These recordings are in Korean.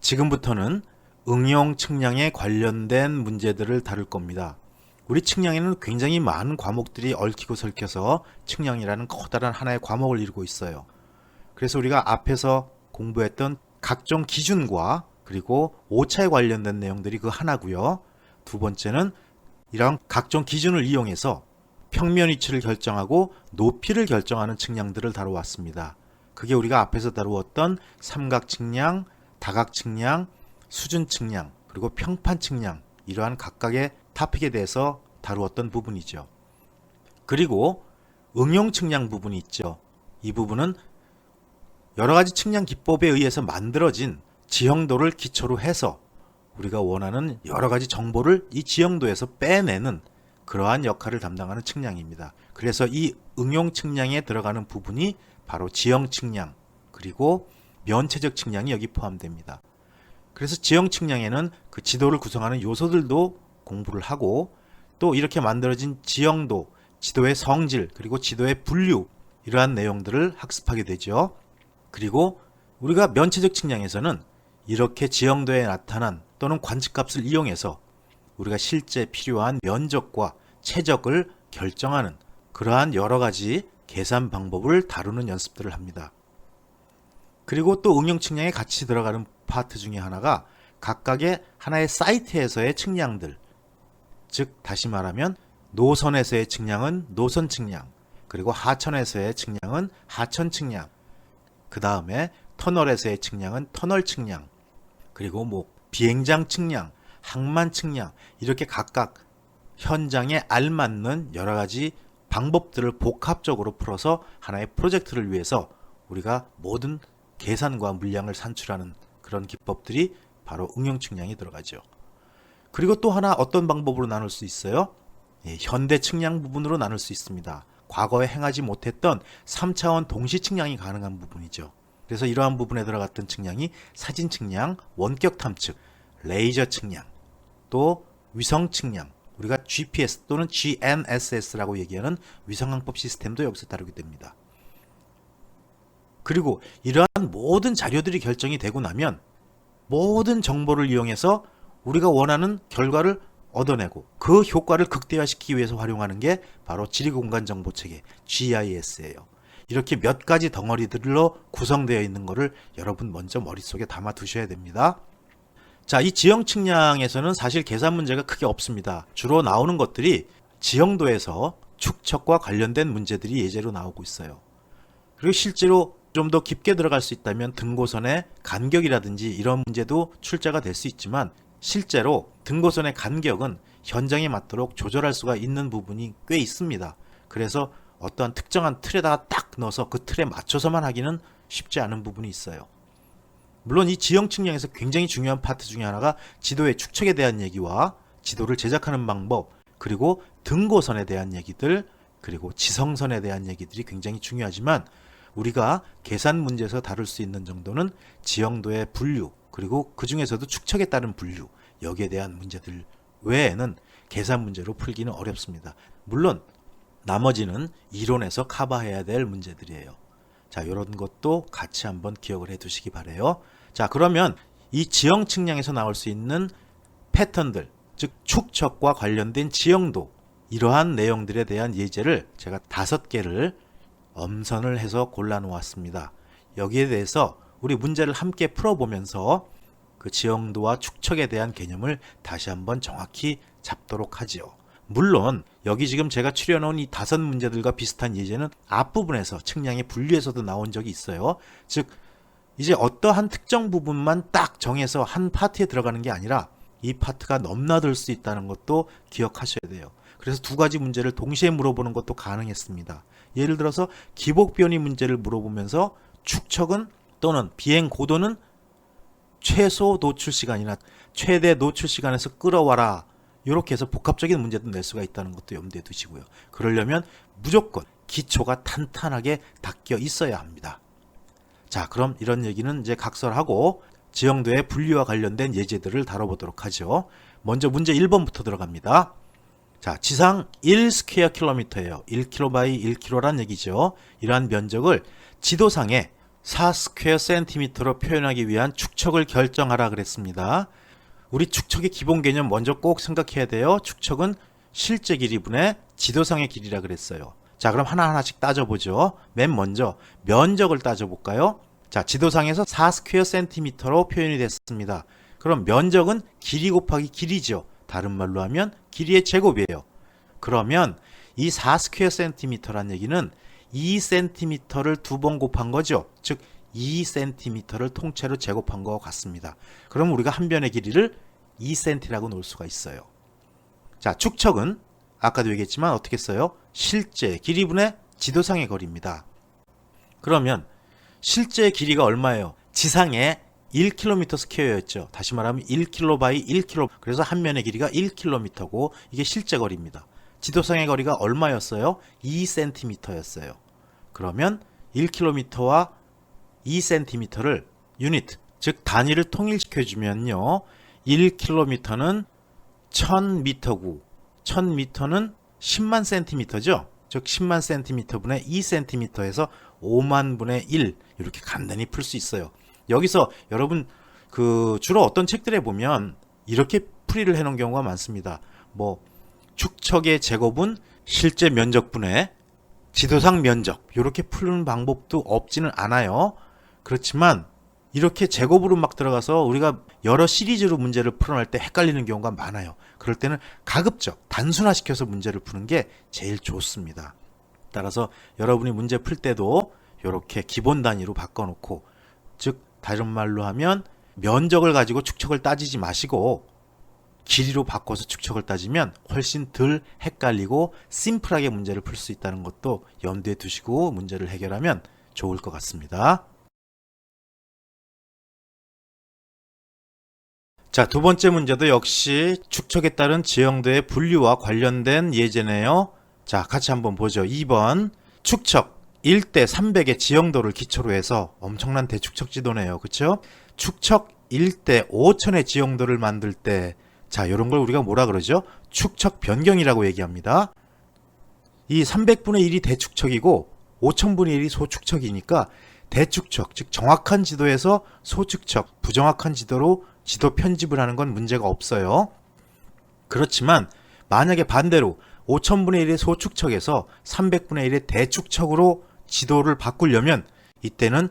지금부터는 응용 측량에 관련된 문제들을 다룰 겁니다. 우리 측량에는 굉장히 많은 과목들이 얽히고 설켜서 측량이라는 커다란 하나의 과목을 이루고 있어요. 그래서 우리가 앞에서 공부했던 각종 기준과 그리고 오차에 관련된 내용들이 그 하나고요. 두 번째는 이러한 각종 기준을 이용해서 평면 위치를 결정하고 높이를 결정하는 측량들을 다루었습니다. 그게 우리가 앞에서 다루었던 삼각 측량, 다각 측량, 수준 측량, 그리고 평판 측량, 이러한 각각의 토픽에 대해서 다루었던 부분이죠. 그리고 응용 측량 부분이 있죠. 이 부분은 여러 가지 측량 기법에 의해서 만들어진 지형도를 기초로 해서 우리가 원하는 여러 가지 정보를 이 지형도에서 빼내는 그러한 역할을 담당하는 측량입니다. 그래서 이 응용 측량에 들어가는 부분이 바로 지형 측량, 그리고 면체적 측량이 여기 포함됩니다. 그래서 지형 측량에는 그 지도를 구성하는 요소들도 공부를 하고, 또 이렇게 만들어진 지형도, 지도의 성질, 그리고 지도의 분류, 이러한 내용들을 학습하게 되죠. 그리고 우리가 면체적 측량에서는 이렇게 지형도에 나타난 또는 관측값을 이용해서 우리가 실제 필요한 면적과 최적을 결정하는 그러한 여러 가지 계산 방법을 다루는 연습들을 합니다. 그리고 또 응용 측량에 같이 들어가는 파트 중에 하나가 각각의 하나의 사이트에서의 측량들, 즉 다시 말하면 노선에서의 측량은 노선 측량, 그리고 하천에서의 측량은 하천 측량, 그 다음에 터널에서의 측량은 터널 측량, 그리고 비행장 측량, 항만 측량, 이렇게 각각 현장에 알맞는 여러 가지 방법들을 복합적으로 풀어서 하나의 프로젝트를 위해서 우리가 모든 계산과 물량을 산출하는 그런 기법들이 바로 응용 측량에 들어가죠. 그리고 또 하나 어떤 방법으로 나눌 수 있어요? 현대 측량 부분으로 나눌 수 있습니다. 과거에 행하지 못했던 3차원 동시 측량이 가능한 부분이죠. 그래서 이러한 부분에 들어갔던 측량이 사진 측량, 원격 탐측, 레이저 측량, 또 위성 측량, 우리가 GPS 또는 GNSS라고 얘기하는 위성항법 시스템도 여기서 다루게 됩니다. 그리고 이러한 모든 자료들이 결정이 되고 나면 모든 정보를 이용해서 우리가 원하는 결과를 얻어내고 그 효과를 극대화시키기 위해서 활용하는 게 바로 지리공간정보체계 GIS예요. 이렇게 몇 가지 덩어리들로 구성되어 있는 것을 여러분 먼저 머릿속에 담아 두셔야 됩니다. 자, 이 지형 측량에서는 사실 계산 문제가 크게 없습니다. 주로 나오는 것들이 지형도에서 축척과 관련된 문제들이 예제로 나오고 있어요. 그리고 실제로 좀 더 깊게 들어갈 수 있다면 등고선의 간격이라든지 이런 문제도 출제가 될 수 있지만, 실제로 등고선의 간격은 현장에 맞도록 조절할 수가 있는 부분이 꽤 있습니다. 그래서 어떠한 특정한 틀에다가 딱 넣어서 그 틀에 맞춰서만 하기는 쉽지 않은 부분이 있어요. 물론 이 지형 측량에서 굉장히 중요한 파트 중에 하나가 지도의 축척에 대한 얘기와 지도를 제작하는 방법, 그리고 등고선에 대한 얘기들, 그리고 지성선에 대한 얘기들이 굉장히 중요하지만, 우리가 계산 문제에서 다룰 수 있는 정도는 지형도의 분류, 그리고 그 중에서도 축척에 따른 분류, 여기에 대한 문제들 외에는 계산 문제로 풀기는 어렵습니다. 물론 나머지는 이론에서 커버해야 될 문제들이에요. 자, 이런 것도 같이 한번 기억을 해 두시기 바래요. 자, 그러면 이 지형 측량에서 나올 수 있는 패턴들, 즉 축척과 관련된 지형도, 이러한 내용들에 대한 예제를 제가 5개를 엄선을 해서 골라 놓았습니다. 여기에 대해서 우리 문제를 함께 풀어보면서 그 지형도와 축척에 대한 개념을 다시 한번 정확히 잡도록 하죠. 물론 여기 지금 제가 추려놓은 이 5문제들과 비슷한 예제는 앞부분에서 측량의 분류에서도 나온 적이 있어요. 즉 이제 어떠한 특정 부분만 딱 정해서 한 파트에 들어가는 게 아니라 이 파트가 넘나들 수 있다는 것도 기억하셔야 돼요. 그래서 2가지 문제를 동시에 물어보는 것도 가능했습니다. 예를 들어서 기복 변이 문제를 물어보면서 축척은 또는 비행 고도는 최소 노출 시간이나 최대 노출 시간에서 끌어와라, 이렇게 해서 복합적인 문제도 낼 수가 있다는 것도 염두에 두시고요. 그러려면 무조건 기초가 탄탄하게 닦여 있어야 합니다. 자, 그럼 이런 얘기는 이제 각설하고 지형도의 분류와 관련된 예제들을 다뤄보도록 하죠. 먼저 문제 1번부터 들어갑니다. 자, 지상 1스퀘어 킬로미터예요. 1km by 1km란 얘기죠. 이러한 면적을 지도상에 4 스퀘어 센티미터로 표현하기 위한 축척을 결정하라 그랬습니다. 우리 축척의 기본 개념 먼저 꼭 생각해야 돼요. 축척은 실제 길이분의 지도상의 길이라 그랬어요. 자, 그럼 하나하나씩 따져보죠. 맨 먼저 면적을 따져볼까요? 자, 지도상에서 4 스퀘어 센티미터로 표현이 됐습니다. 그럼 면적은 길이 곱하기 길이죠. 다른 말로 하면 길이의 제곱이에요. 그러면 이 4 스퀘어 센티미터란 얘기는 2cm를 두 번 곱한 거죠. 즉 2cm를 통째로 제곱한 것 같습니다. 그럼 우리가 한 변의 길이를 2cm라고 놓을 수가 있어요. 자, 축척은 아까도 얘기했지만 어떻게 써요? 실제 길이분의 지도상의 거리입니다. 그러면 실제 길이가 얼마예요? 지상에 1km 스퀘어였죠. 다시 말하면 1km by 1km. 그래서 한 면의 길이가 1km고 이게 실제 거리입니다. 지도상의 거리가 얼마였어요? 2cm였어요. 그러면 1km와 2cm를 유닛, 즉 단위를 통일시켜주면요. 1km는 1000m고 1000m는 10만 cm죠. 즉 10만 cm분의 2cm에서 5만 분의 1 이렇게 간단히 풀 수 있어요. 여기서 여러분 주로 어떤 책들에 보면 이렇게 풀이를 해놓은 경우가 많습니다. 뭐 축척의 제곱은 실제 면적분의 지도상 면적 이렇게 푸는 방법도 없지는 않아요. 그렇지만 이렇게 제곱으로 막 들어가서 우리가 여러 시리즈로 문제를 풀어낼 때 헷갈리는 경우가 많아요. 그럴 때는 가급적 단순화시켜서 문제를 푸는 게 제일 좋습니다. 따라서 여러분이 문제 풀 때도 이렇게 기본 단위로 바꿔놓고, 즉 다른 말로 하면 면적을 가지고 축척을 따지지 마시고 길이로 바꿔서 축척을 따지면 훨씬 덜 헷갈리고 심플하게 문제를 풀 수 있다는 것도 염두에 두시고 문제를 해결하면 좋을 것 같습니다. 자, 두 번째 문제도 역시 축척에 따른 지형도의 분류와 관련된 예제네요. 자, 같이 한번 보죠. 2번 축척 1대 300의 지형도를 기초로 해서 엄청난 대축척 지도네요. 그렇죠? 축척 1대 5000의 지형도를 만들 때, 자, 이런 걸 우리가 뭐라 그러죠? 축척 변경이라고 얘기합니다. 이 300분의 1이 대축척이고 5000분의 1이 소축척이니까 대축척, 즉 정확한 지도에서 소축척, 부정확한 지도로 지도 편집을 하는 건 문제가 없어요. 그렇지만 만약에 반대로 5000분의 1의 소축척에서 300분의 1의 대축척으로 지도를 바꾸려면 이때는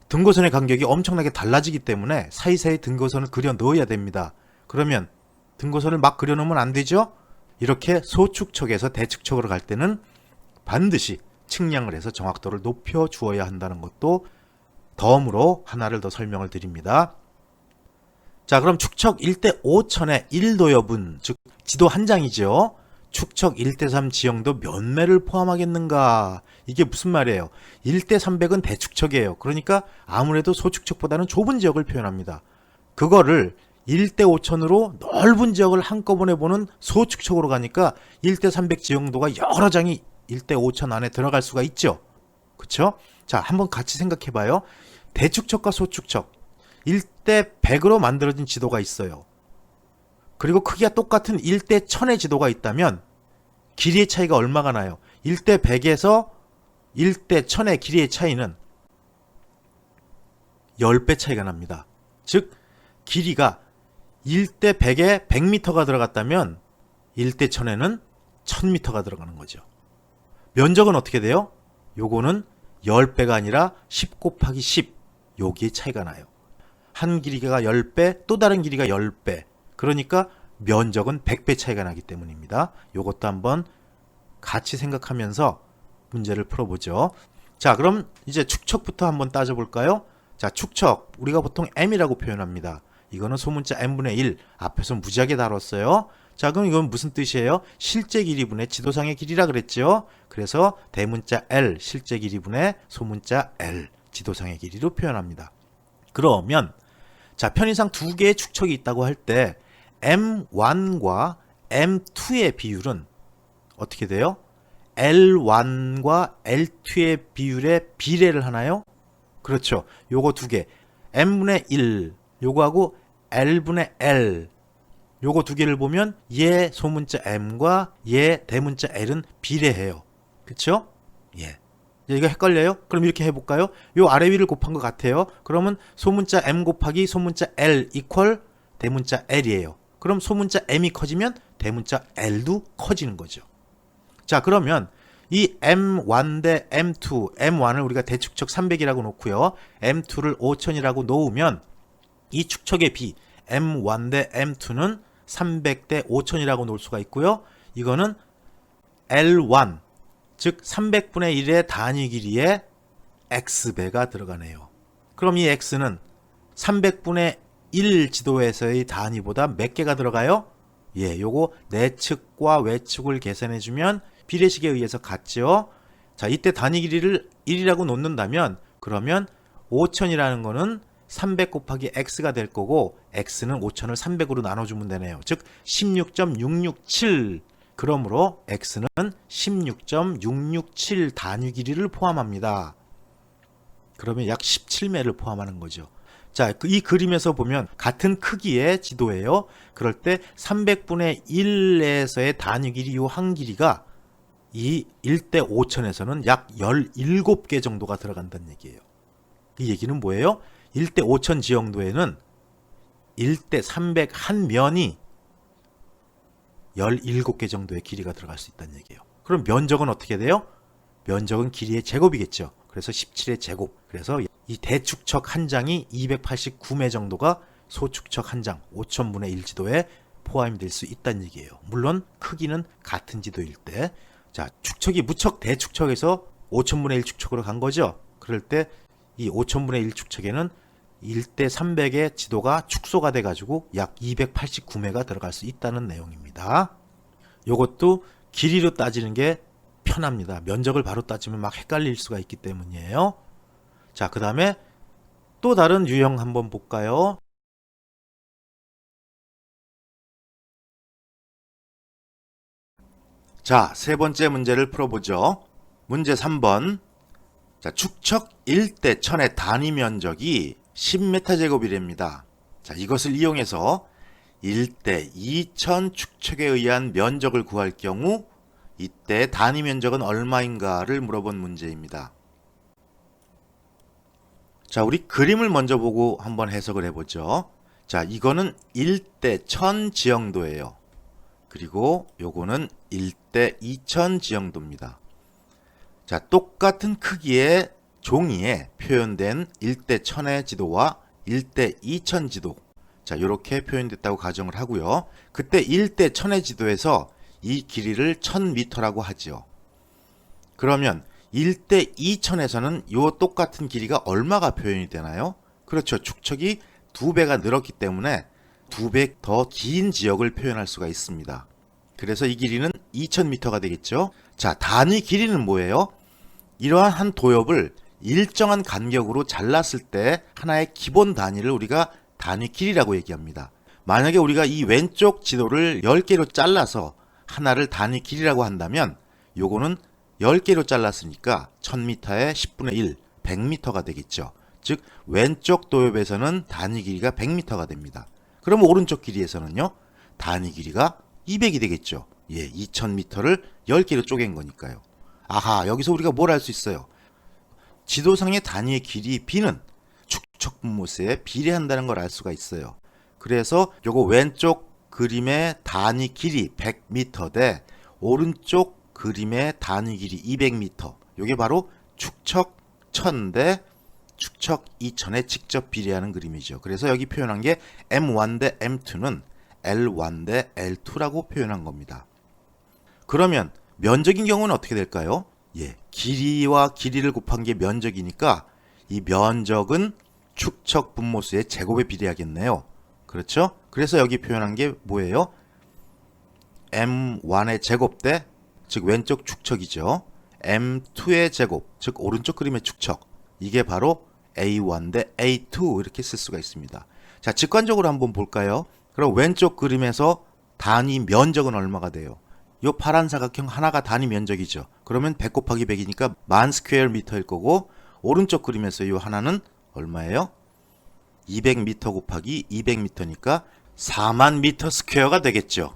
등고선의 간격이 엄청나게 달라지기 때문에 사이사이 등고선을 그려 넣어야 됩니다. 그러면 등고선을 막 그려 놓으면 안 되죠? 이렇게 소축척에서 대축척으로 갈 때는 반드시 측량을 해서 정확도를 높여 주어야 한다는 것도 덤으로 하나를 더 설명을 드립니다. 자, 그럼 축척 1대 5000의 1도여분, 즉 지도 한 장이죠. 축척 1대 3 지형도 몇 매를 포함하겠는가? 이게 무슨 말이에요? 1대 300은 대축척이에요. 그러니까 아무래도 소축척보다는 좁은 지역을 표현합니다. 그거를 1대 5000으로 넓은 지역을 한꺼번에 보는 소축척으로 가니까 1대 300 지형도가 여러 장이 1대 5000 안에 들어갈 수가 있죠. 그쵸? 자, 한번 같이 생각해 봐요. 대축척과 소축척 1대 100으로 만들어진 지도가 있어요. 그리고 크기가 똑같은 1대 1000의 지도가 있다면 길이의 차이가 얼마가 나요? 1대 100에서 1대 1000의 길이의 차이는 10배 차이가 납니다. 즉 길이가 1대 100에 100m가 들어갔다면 1대 1000에는 1000m가 들어가는 거죠. 면적은 어떻게 돼요? 요거는 10배가 아니라 10 곱하기 10, 여기에 차이가 나요. 한 길이가 10배, 또 다른 길이가 10배. 그러니까 면적은 100배 차이가 나기 때문입니다. 요것도 한번 같이 생각하면서 문제를 풀어보죠. 자, 그럼 이제 축척부터 한번 따져볼까요? 자, 축척 우리가 보통 m이라고 표현합니다. 이거는 소문자 n분의 1, 앞에서 무지하게 다뤘어요. 자, 그럼 이건 무슨 뜻이에요? 실제 길이분의 지도상의 길이라 그랬죠. 그래서 대문자 L, 실제 길이분의 소문자 L, 지도상의 길이로 표현합니다. 그러면 자, 편의상 두 개의 축척이 있다고 할 때 M1과 M2의 비율은 어떻게 돼요? L1과 L2의 비율에 비례를 하나요? 그렇죠. 요거 두 개. M분의 1, 요거하고 L분의 L, 요거 두 개를 보면 얘 소문자 M과 얘 대문자 L은 비례해요. 그쵸? 예. 이거 헷갈려요? 그럼 이렇게 해볼까요? 요 아래 위를 곱한 것 같아요. 그러면 소문자 m 곱하기 소문자 l 이퀄 대문자 l이에요. 그럼 소문자 m이 커지면 대문자 l도 커지는 거죠. 자, 그러면 이 m1 대 m2, m1을 우리가 대축척 300이라고 놓고요. m2를 5000이라고 놓으면 이 축척의 비 m1 대 m2는 300 대 5000이라고 놓을 수가 있고요. 이거는 L1, 즉 300분의 1의 단위 길이에 x배가 들어가네요. 그럼 이 x는 300분의 1 지도에서의 단위보다 몇 개가 들어가요? 예, 요거 내측과 외측을 계산해주면 비례식에 의해서 같죠. 자, 이때 단위 길이를 1이라고 놓는다면 그러면 5000이라는 거는 300 곱하기 x가 될 거고 x는 5000을 300으로 나눠주면 되네요. 즉 16.667, 그러므로 x는 16.667 단위 길이를 포함합니다. 그러면 약 17매를 포함하는 거죠. 자, 이 그림에서 보면 같은 크기의 지도예요. 그럴 때 300분의 1에서의 단위 길이 요 한 길이가 이 1대 5000에서는 약 17개 정도가 들어간다는 얘기예요. 이 얘기는 뭐예요? 1대 5000 지형도에는 1대 300 한 면이 17개 정도의 길이가 들어갈 수 있다는 얘기예요. 그럼 면적은 어떻게 돼요? 면적은 길이의 제곱이겠죠. 그래서 17의 제곱. 그래서 이 대축척 한 장이 289매 정도가 소축척 한 장 5000분의 1 지도에 포함이 될 수 있다는 얘기예요. 물론 크기는 같은 지도일 때. 자, 축척이 무척 대축척에서 5000분의 1 축척으로 간 거죠. 그럴 때 이 5000분의 1 축척에는 1대 300의 지도가 축소가 돼가지고 약 289매가 들어갈 수 있다는 내용입니다. 요것도 길이로 따지는 게 편합니다. 면적을 바로 따지면 막 헷갈릴 수가 있기 때문이에요. 자, 그 다음에 또 다른 유형 한번 볼까요? 자, 세 번째 문제를 풀어보죠. 문제 3번. 자, 축척 1대 1000의 단위 면적이 10m제곱이랍니다. 자, 이것을 이용해서 1대 2000 축척에 의한 면적을 구할 경우 이때 단위 면적은 얼마인가를 물어본 문제입니다. 자, 우리 그림을 먼저 보고 한번 해석을 해보죠. 자, 이거는 1대 1000 지형도예요. 그리고 요거는 1대 2000 지형도입니다. 자, 똑같은 크기의 종이에 표현된 1대 1000의 지도와 1대 2000 지도. 자, 이렇게 표현됐다고 가정을 하고요. 그때 1대 1000의 지도에서 이 길이를 1000m라고 하죠. 그러면 1대 2000에서는 이 똑같은 길이가 얼마가 표현이 되나요? 그렇죠. 축척이 2배가 늘었기 때문에 2배 더 긴 지역을 표현할 수가 있습니다. 그래서 이 길이는 2000m가 되겠죠. 자, 단위 길이는 뭐예요? 이러한 한 도엽을 일정한 간격으로 잘랐을 때 하나의 기본 단위를 우리가 단위 길이라고 얘기합니다. 만약에 우리가 이 왼쪽 지도를 10개로 잘라서 하나를 단위 길이라고 한다면 요거는 10개로 잘랐으니까 1000m에 10분의 1, 100m가 되겠죠. 즉 왼쪽 도엽에서는 단위 길이가 100m가 됩니다. 그럼 오른쪽 길이에서는요, 단위 길이가 200이 되겠죠. 예, 2000m를 10개로 쪼갠 거니까요. 아하, 여기서 우리가 뭘 알 수 있어요? 지도상의 단위의 길이 b는 축척 분모수에 비례한다는 걸 알 수가 있어요. 그래서 요거 왼쪽 그림의 단위 길이 100m 대 오른쪽 그림의 단위 길이 200m. 요게 바로 축척 1000 대 축척 2000에 직접 비례하는 그림이죠. 그래서 여기 표현한 게 M1 대 M2는 L1 대 L2라고 표현한 겁니다. 그러면 면적인 경우는 어떻게 될까요? 예, 길이와 길이를 곱한 게 면적이니까 이 면적은 축척 분모수의 제곱에 비례하겠네요. 그렇죠? 그래서 여기 표현한 게 뭐예요? M1의 제곱 대, 즉 왼쪽 축척이죠. M2의 제곱, 즉 오른쪽 그림의 축척. 이게 바로 A1 대 A2 이렇게 쓸 수가 있습니다. 자, 직관적으로 한번 볼까요? 그럼 왼쪽 그림에서 단위 면적은 얼마가 돼요? 요 파란 사각형 하나가 단위 면적이죠. 그러면 100 곱하기 100이니까 10,000 스퀘어 미터일 거고, 오른쪽 그림에서 요 하나는 얼마예요? 200m 곱하기 200m니까 40,000 미터 스퀘어가 되겠죠.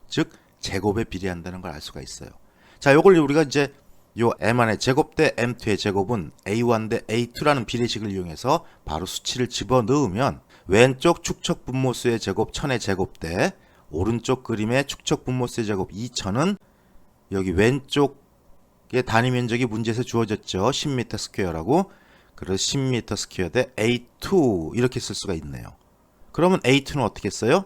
즉 제곱에 비례한다는 걸 알 수가 있어요. 자, 요걸 우리가 이제 요 M1의 제곱 대 M2의 제곱은 A1 대 A2라는 비례식을 이용해서 바로 수치를 집어넣으면 왼쪽 축척 분모수의 제곱 1000의 제곱 대 오른쪽 그림의 축척 분모수의 제곱 2000은 여기 왼쪽의 단위 면적이 문제에서 주어졌죠. 10m 스퀘어라고. 그래서 10m 스퀘어 대 A2 이렇게 쓸 수가 있네요. 그러면 A2는 어떻게 써요?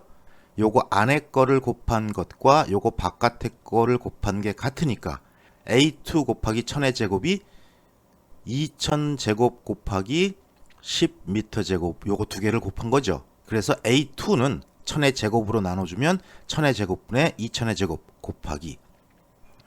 요거 안에 거를 곱한 것과 요거 바깥의 거를 곱한 게 같으니까 A2 곱하기 1000의 제곱이 2000 제곱 곱하기 10m 제곱 요거 두 개를 곱한 거죠. 그래서 A2는 1000의 제곱으로 나눠주면 1000의 제곱분의 2000의 제곱 곱하기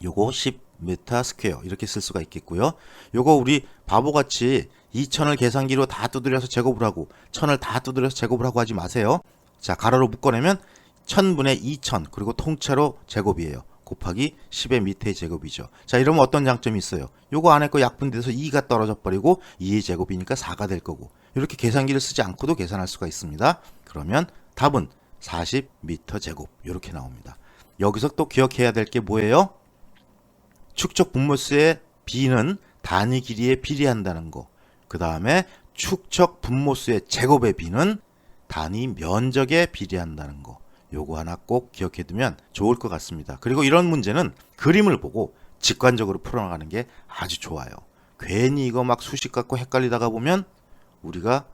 요거 10m 스퀘어 이렇게 쓸 수가 있겠고요. 요거 우리 바보같이 2000을 계산기로 다 두드려서 제곱을 하고 1000을 다 두드려서 제곱을 하고 하지 마세요. 자, 가로로 묶어내면 1000분의 2000 그리고 통째로 제곱이에요. 곱하기 10의 밑의 제곱이죠. 자, 이러면 어떤 장점이 있어요? 요거 안에 거 약분돼서 2가 떨어져 버리고 2의 제곱이니까 4가 될 거고 이렇게 계산기를 쓰지 않고도 계산할 수가 있습니다. 그러면 답은 40m 제곱 이렇게 나옵니다. 여기서 또 기억해야 될 게 뭐예요? 축척 분모수의 비는 단위 길이에 비례한다는 거. 그 다음에 축척 분모수의 제곱의 비는 단위 면적에 비례한다는 거. 요거 하나 꼭 기억해 두면 좋을 것 같습니다. 그리고 이런 문제는 그림을 보고 직관적으로 풀어나가는 게 아주 좋아요. 괜히 이거 막 수식 갖고 헷갈리다가 보면 우리가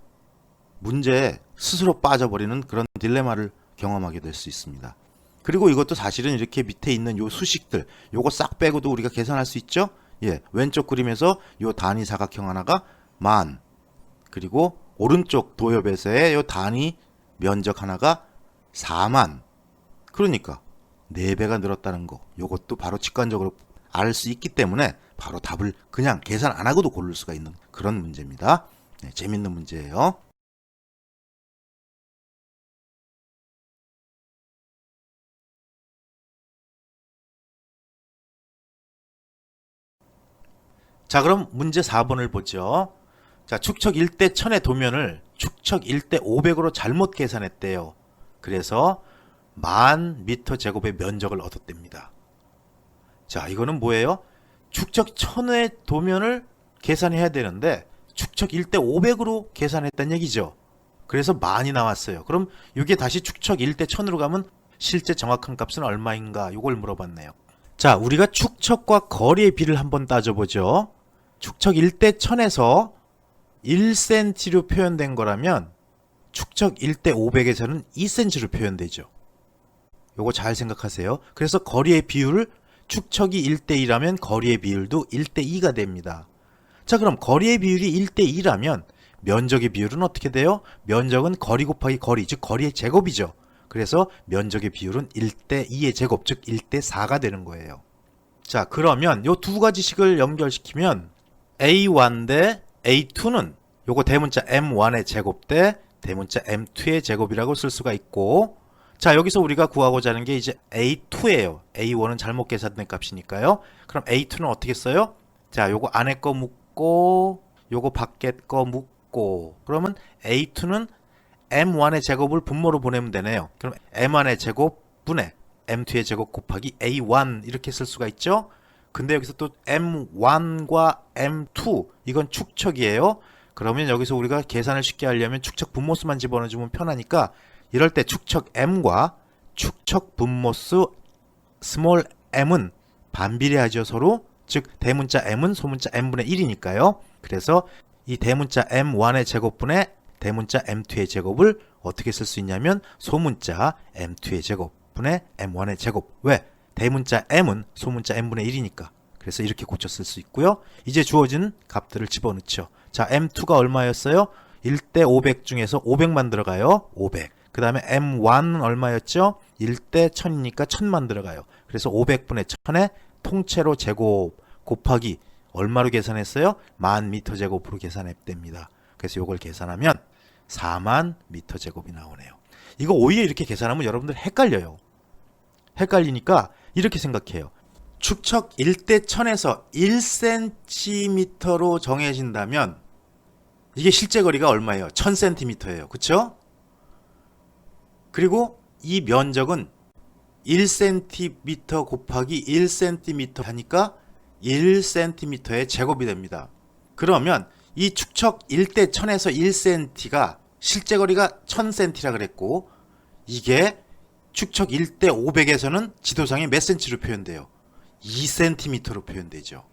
문제에 스스로 빠져버리는 그런 딜레마를 경험하게 될 수 있습니다. 그리고 이것도 사실은 이렇게 밑에 있는 요 수식들 요거 싹 빼고도 우리가 계산할 수 있죠. 예, 왼쪽 그림에서 요 단위 사각형 하나가 10,000 그리고 오른쪽 도엽에서의 요 단위 면적 하나가 40,000 그러니까 4배가 늘었다는 거 요것도 바로 직관적으로 알 수 있기 때문에 바로 답을 그냥 계산 안 하고도 고를 수가 있는 그런 문제입니다. 네, 재밌는 문제예요. 자, 그럼 문제 4번을 보죠. 자, 축척 1대 1000의 도면을 축척 1대 500으로 잘못 계산했대요. 그래서 10,000m 제곱의 면적을 얻었답니다. 자, 이거는 뭐예요? 축척 1000의 도면을 계산해야 되는데 축척 1대 500으로 계산했다는 얘기죠. 그래서 10,000이 나왔어요. 그럼 이게 다시 축척 1대 1000으로 가면 실제 정확한 값은 얼마인가? 이걸 물어봤네요. 자, 우리가 축척과 거리의 비를 한번 따져보죠. 축척 1대 1000에서 1cm로 표현된 거라면 축척 1대 500에서는 2cm로 표현되죠. 요거 잘 생각하세요. 그래서 거리의 비율을 축척이 1대 2라면 거리의 비율도 1대 2가 됩니다. 자, 그럼 거리의 비율이 1대 2라면 면적의 비율은 어떻게 돼요? 면적은 거리 곱하기 거리, 즉 거리의 제곱이죠. 그래서 면적의 비율은 1대 2의 제곱, 즉 1대 4가 되는 거예요. 자, 그러면 요 두 가지 식을 연결시키면 A1 대 A2는 요거 대문자 M1의 제곱 대 대문자 M2의 제곱이라고 쓸 수가 있고, 자, 여기서 우리가 구하고자 하는 게 이제 A2예요. A1은 잘못 계산된 값이니까요. 그럼 A2는 어떻게 써요? 자, 요거 안에 거 묶고 요거 밖에 거 묶고 그러면 A2는 M1의 제곱을 분모로 보내면 되네요. 그럼 M1의 제곱 분의 M2의 제곱 곱하기 A1 이렇게 쓸 수가 있죠. 근데 여기서 또 M1과 M2 이건 축척이에요. 그러면 여기서 우리가 계산을 쉽게 하려면 축척 분모수만 집어넣어주면 편하니까 이럴 때 축척 M과 축척 분모수 스몰 m은 반비례하죠 서로. 즉 대문자 m은 소문자 m분의 1이니까요. 그래서 이 대문자 m1의 제곱분의 대문자 m2의 제곱을 어떻게 쓸 수 있냐면 소문자 m2의 제곱분의 m1의 제곱. 왜? 대문자 m은 소문자 m분의 1이니까. 그래서 이렇게 고쳐 쓸 수 있고요. 이제 주어진 값들을 집어넣죠. 자, m2가 얼마였어요? 1대 500 중에서 500만 들어가요. 500. 그 다음에 m1은 얼마였죠? 1대 1000이니까 1000만 들어가요. 그래서 500분의 1000에 통째로 제곱 곱하기 얼마로 계산했어요? 10,000m 제곱으로 계산했답니다. 그래서 이걸 계산하면 40,000m 제곱이 나오네요. 이거 오히려 이렇게 계산하면 여러분들 헷갈려요. 헷갈리니까 이렇게 생각해요. 축척 1대 1000에서 1cm로 정해진다면 이게 실제 거리가 얼마예요? 1000cm예요. 그쵸? 그리고 이 면적은 1cm 곱하기 1cm 하니까 1cm의 제곱이 됩니다. 그러면 이 축척 1대 1000에서 1cm가 실제 거리가 1000cm라 그랬고, 이게 축척 1대 500에서는 지도상에 몇 cm로 표현돼요? 2cm로 표현되죠.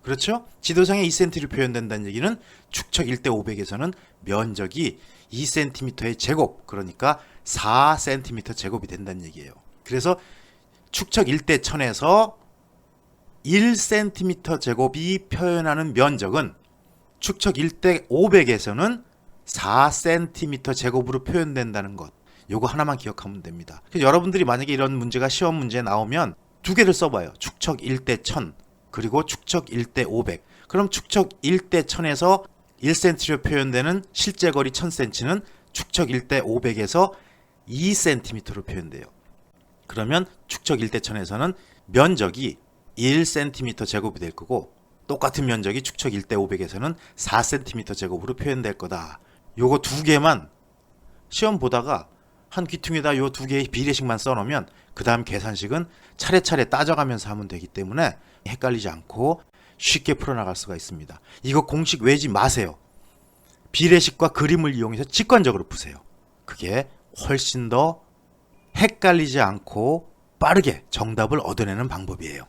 그렇죠? 지도상에 2cm로 표현된다는 얘기는 축척 1대 500에서는 면적이 2cm의 제곱, 그러니까 4cm 제곱이 된다는 얘기예요. 그래서 축척 1대 1000에서 1cm 제곱이 표현하는 면적은 축척 1대 500에서는 4cm 제곱으로 표현된다는 것. 요거 하나만 기억하면 됩니다. 그래서 여러분들이 만약에 이런 문제가 시험 문제에 나오면 두 개를 써봐요. 축척 1대 1000 그리고 축척 1대 500. 그럼 축척 1대 1000에서 1cm로 표현되는 실제 거리 1000cm는 축척 1대 500에서 2cm로 표현돼요. 그러면 축척 1대 1000에서는 면적이 1cm 제곱이 될 거고, 똑같은 면적이 축척 1대 500에서는 4cm 제곱으로 표현될 거다. 요거 두 개만 시험 보다가 한 귀퉁이다 요 두 개의 비례식만 써놓으면 그 다음 계산식은 차례차례 따져가면서 하면 되기 때문에 헷갈리지 않고 쉽게 풀어나갈 수가 있습니다. 이거 공식 외지 마세요. 비례식과 그림을 이용해서 직관적으로 푸세요. 그게 훨씬 더 헷갈리지 않고 빠르게 정답을 얻어내는 방법이에요.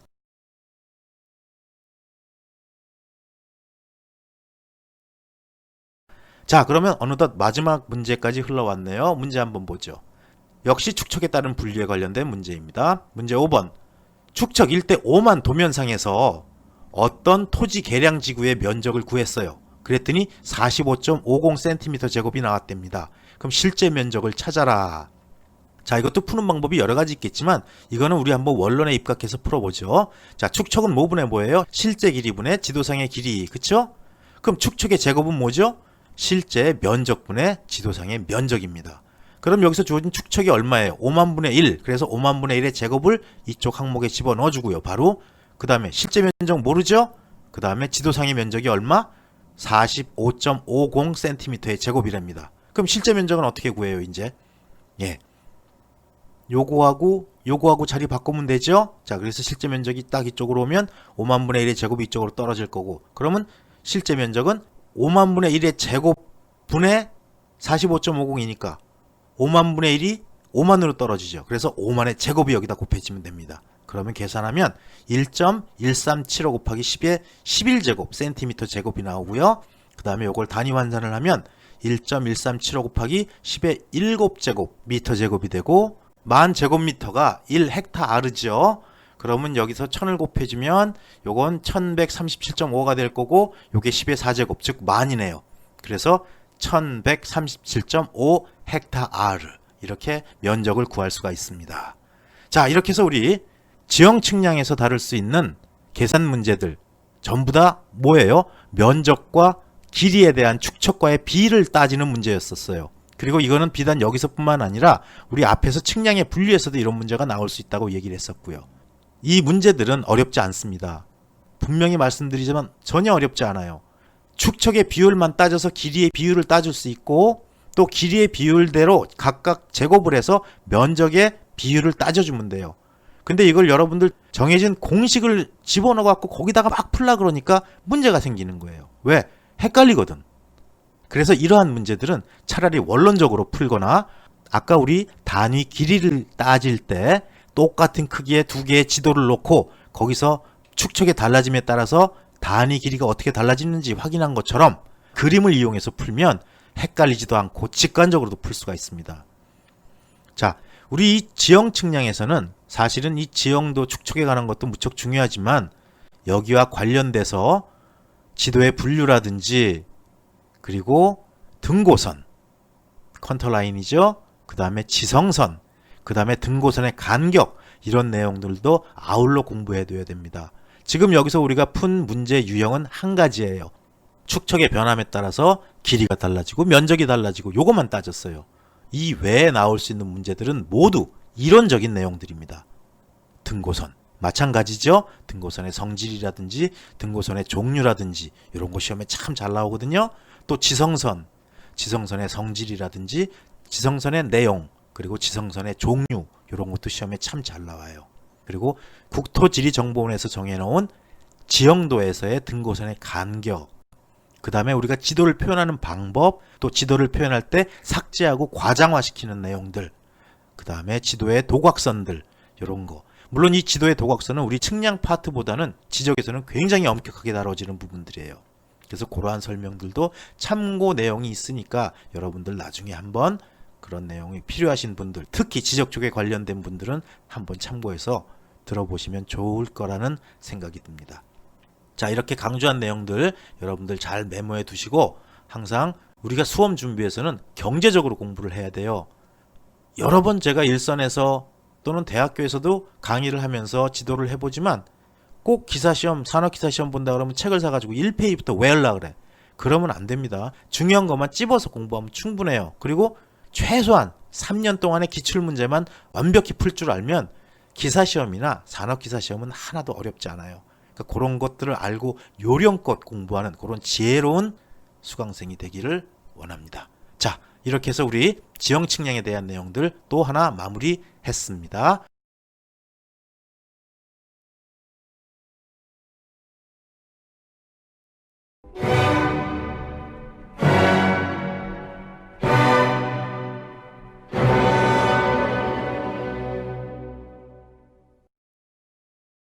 자, 그러면 어느덧 마지막 문제까지 흘러왔네요. 문제 한번 보죠. 역시 축척에 따른 분리에 관련된 문제입니다. 문제 5번. 축척 1대 5만 도면상에서 어떤 토지 계량 지구의 면적을 구했어요. 그랬더니 45.50cm 제곱이 나왔답니다. 그럼 실제 면적을 찾아라. 자, 이것도 푸는 방법이 여러 가지 있겠지만 이거는 우리 한번 원론에 입각해서 풀어보죠. 자, 축척은 뭐분의 뭐예요? 실제 길이분의 지도상의 길이. 그쵸? 그럼 축척의 제곱은 뭐죠? 실제 면적분의 지도상의 면적입니다. 그럼 여기서 주어진 축척이 얼마예요? 5만분의 1. 그래서 5만분의 1의 제곱을 이쪽 항목에 집어넣어 주고요. 바로 그 다음에 실제 면적 모르죠? 그 다음에 지도상의 면적이 얼마? 45.50cm의 제곱이랍니다. 그럼 실제 면적은 어떻게 구해요? 이제 요거하고 자리 바꾸면 되죠? 자, 그래서 실제 면적이 딱 이쪽으로 오면 5만분의 1의 제곱이 이쪽으로 떨어질 거고, 그러면 실제 면적은 5만분의 1의 제곱분의 45.50이니까 5만분의 1이 5만으로 떨어지죠. 그래서 5만의 제곱이 여기다 곱해지면 됩니다. 그러면 계산하면 1.1375 곱하기 10의 11제곱 cm 제곱이 나오고요. 그 다음에 이걸 단위 환산을 하면 1.1375 곱하기 10의 7제곱 미터 제곱이 되고, 만 제곱미터가 1헥타르죠. 그러면 여기서 1000을 곱해주면 요건 1137.5가 될 거고, 요게 10의 4제곱 즉 만이네요. 그래서 1137.5 헥타르 이렇게 면적을 구할 수가 있습니다. 자, 이렇게 해서 우리 지형 측량에서 다룰 수 있는 계산 문제들 전부 다 뭐예요? 면적과 길이에 대한 축척과의 비를 따지는 문제였었어요. 그리고 이거는 비단 여기서뿐만 아니라 우리 앞에서 측량의 분류에서도 이런 문제가 나올 수 있다고 얘기를 했었고요. 이 문제들은 어렵지 않습니다. 분명히 말씀드리지만 전혀 어렵지 않아요. 축척의 비율만 따져서 길이의 비율을 따질 수 있고, 또 길이의 비율대로 각각 제곱을 해서 면적의 비율을 따져주면 돼요. 근데 이걸 여러분들 정해진 공식을 집어넣어 갖고 거기다가 막 풀라 그러니까 문제가 생기는 거예요. 왜? 헷갈리거든. 그래서 이러한 문제들은 차라리 원론적으로 풀거나, 아까 우리 단위 길이를 따질 때 똑같은 크기의 두 개의 지도를 놓고 거기서 축척의 달라짐에 따라서 단위 길이가 어떻게 달라지는지 확인한 것처럼 그림을 이용해서 풀면 헷갈리지도 않고 직관적으로도 풀 수가 있습니다. 자, 우리 이 지형 측량에서는 사실은 이 지형도 축척에 관한 것도 무척 중요하지만 여기와 관련돼서 지도의 분류라든지, 그리고 등고선, 컨터라인이죠. 그 다음에 지성선, 그 다음에 등고선의 간격, 이런 내용들도 아울러 공부해 둬야 됩니다. 지금 여기서 우리가 푼 문제 유형은 한 가지예요. 축척의 변함에 따라서 길이가 달라지고 면적이 달라지고 요것만 따졌어요. 이 외에 나올 수 있는 문제들은 모두 이론적인 내용들입니다. 등고선 마찬가지죠. 등고선의 성질이라든지 등고선의 종류라든지 이런 거 시험에 참 잘 나오거든요. 또 지성선, 지성선의 성질이라든지 지성선의 내용, 그리고 지성선의 종류, 이런 것도 시험에 참 잘 나와요. 그리고 국토지리정보원에서 정해놓은 지형도에서의 등고선의 간격, 그 다음에 우리가 지도를 표현하는 방법, 또 지도를 표현할 때 삭제하고 과장화시키는 내용들, 그 다음에 지도의 도곽선들, 이런 거. 물론 이 지도의 도곽선은 우리 측량 파트보다는 지적에서는 굉장히 엄격하게 다뤄지는 부분들이에요. 그래서 그러한 설명들도 참고 내용이 있으니까 여러분들 나중에 한번 그런 내용이 필요하신 분들, 특히 지적 쪽에 관련된 분들은 한번 참고해서 들어보시면 좋을 거라는 생각이 듭니다. 자, 이렇게 강조한 내용들 여러분들 잘 메모해 두시고, 항상 우리가 수험 준비에서는 경제적으로 공부를 해야 돼요. 여러 번 제가 일선에서 또는 대학교에서도 강의를 하면서 지도를 해보지만 꼭 기사시험, 산업기사시험 본다 그러면 책을 사가지고 1페이지부터 외우려고 그래. 그러면 안 됩니다. 중요한 것만 찝어서 공부하면 충분해요. 그리고 최소한 3년 동안의 기출문제만 완벽히 풀 줄 알면 기사시험이나 산업기사시험은 하나도 어렵지 않아요. 그러니까 그런 것들을 알고 요령껏 공부하는 그런 지혜로운 수강생이 되기를 원합니다. 자, 이렇게 해서 우리 지형 측량에 대한 내용들 또 하나 마무리했습니다.